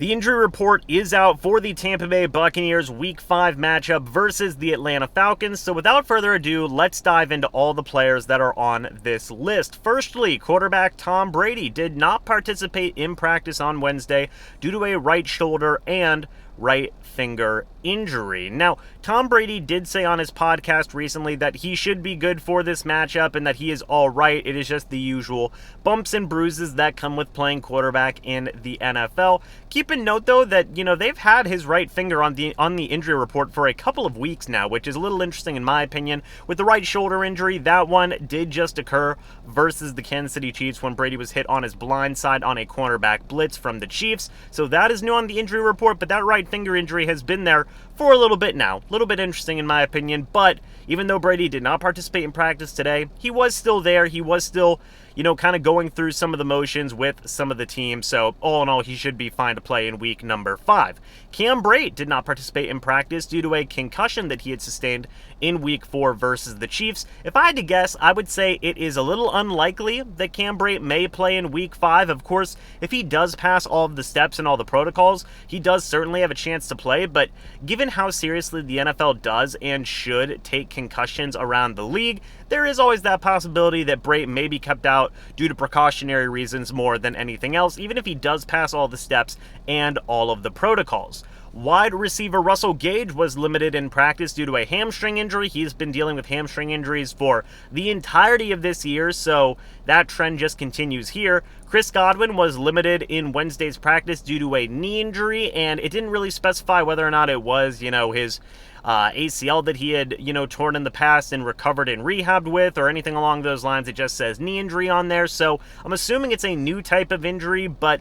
The injury report is out for the Tampa Bay Buccaneers Week 5 matchup versus the Atlanta Falcons. So without further ado, let's dive into all the players that are on this list. Firstly, quarterback Tom Brady did not participate in practice on Wednesday due to a right shoulder and right finger injury. Now, Tom Brady did say on his podcast recently that he should be good for this matchup and that he is all right. It is just the usual bumps and bruises that come with playing quarterback in the NFL. Keep in note, though, that, they've had his right finger on the injury report for a couple of weeks now, which is a little interesting in my opinion. With the right shoulder injury, that one did just occur versus the Kansas City Chiefs when Brady was hit on his blind side on a cornerback blitz from the Chiefs. So that is new on the injury report, but that right finger injury has been there for a little bit now. A little bit interesting in my opinion, but even though Brady did not participate in practice today, he was still there. He was still, kind of going through some of the motions with some of the team. So all in all, he should be fine to play in week number 5. Cam Brate did not participate in practice due to a concussion that he had sustained in week 4 versus the Chiefs. If I had to guess, I would say it is a little unlikely that Cam Brate may play in week 5. Of course, if he does pass all of the steps and all the protocols, he does certainly have a chance to play, but given how seriously the NFL does and should take concussions around the league, there is always that possibility that Brate may be kept out due to precautionary reasons more than anything else, even if he does pass all the steps and all of the protocols. Wide receiver Russell Gage was limited in practice due to a hamstring injury. He's been dealing with hamstring injuries for the entirety of this year, so that trend just continues here. Chris Godwin was limited in Wednesday's practice due to a knee injury, and it didn't really specify whether or not it was, his ACL that he had, torn in the past and recovered and rehabbed with or anything along those lines. It just says knee injury on there, so I'm assuming it's a new type of injury, but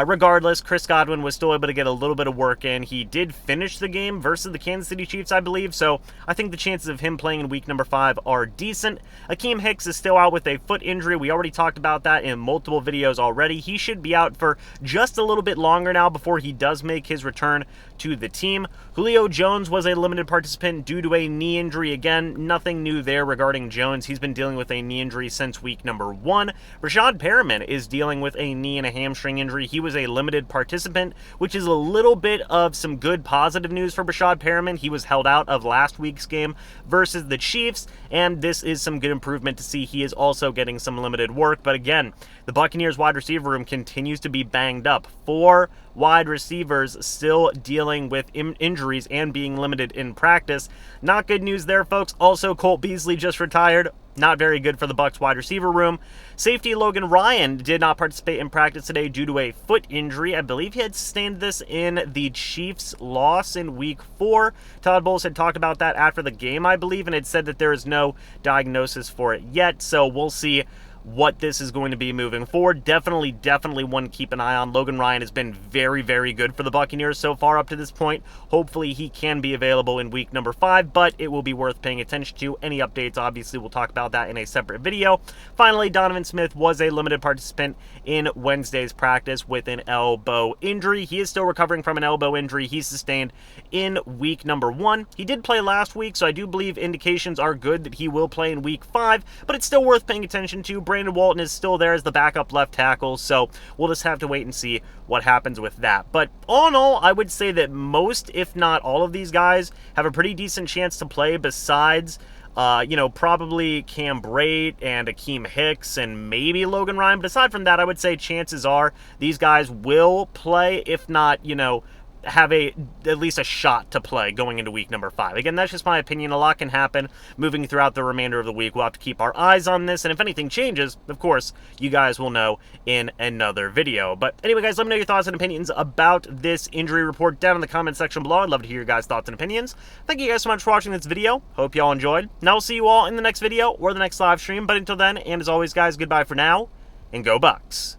regardless, Chris Godwin was still able to get a little bit of work in. He did finish the game versus the Kansas City Chiefs, I believe, so I think the chances of him playing in week number 5 are decent. Akeem Hicks is still out with a foot injury. We already talked about that in multiple videos already. He should be out for just a little bit longer now before he does make his return to the team. Julio Jones was a limited participant due to a knee injury. Again, nothing new there regarding Jones. He's been dealing with a knee injury since week number 1. Rashad Perriman is dealing with a knee and a hamstring injury. He was a limited participant, which is a little bit of some good positive news for Rashad Perriman. He was held out of last week's game versus the Chiefs, and this is some good improvement to see. He is also getting some limited work, but again, the Buccaneers wide receiver room continues to be banged up. 4 wide receivers still dealing with injuries and being limited in practice. Not good news there, folks. Also, Colt Beasley just retired. Not very good for the Bucs wide receiver room. Safety Logan Ryan did not participate in practice today due to a foot injury. I believe he had sustained this in the Chiefs' loss in week 4. Todd Bowles had talked about that after the game, I believe, and had said that there is no diagnosis for it yet, so we'll see what this is going to be moving forward. Definitely one to keep an eye on. Logan Ryan has been very, very good for the Buccaneers so far up to this point. Hopefully he can be available in week number 5, but it will be worth paying attention to. Any updates, obviously, we'll talk about that in a separate video. Finally, Donovan Smith was a limited participant in Wednesday's practice with an elbow injury. He is still recovering from an elbow injury he sustained in week number 1. He did play last week, so I do believe indications are good that he will play in week 5, but it's still worth paying attention to. Brandon Walton is still there as the backup left tackle, so we'll just have to wait and see what happens with that. But all in all, I would say that most, if not all of these guys, have a pretty decent chance to play besides, probably Cam Brate and Akeem Hicks and maybe Logan Ryan. But aside from that, I would say chances are these guys will play, if not, have at least a shot to play going into week number 5. Again, that's just my opinion. A lot can happen moving throughout the remainder of the week. We'll have to keep our eyes on this, and if anything changes, of course, you guys will know in another video. But anyway, guys, let me know your thoughts and opinions about this injury report down in the comment section below. I'd love to hear your guys' thoughts and opinions. Thank you guys so much for watching this video. Hope you all enjoyed. Now, we'll see you all in the next video or the next live stream. But until then, and as always, guys, goodbye for now, and go Bucs.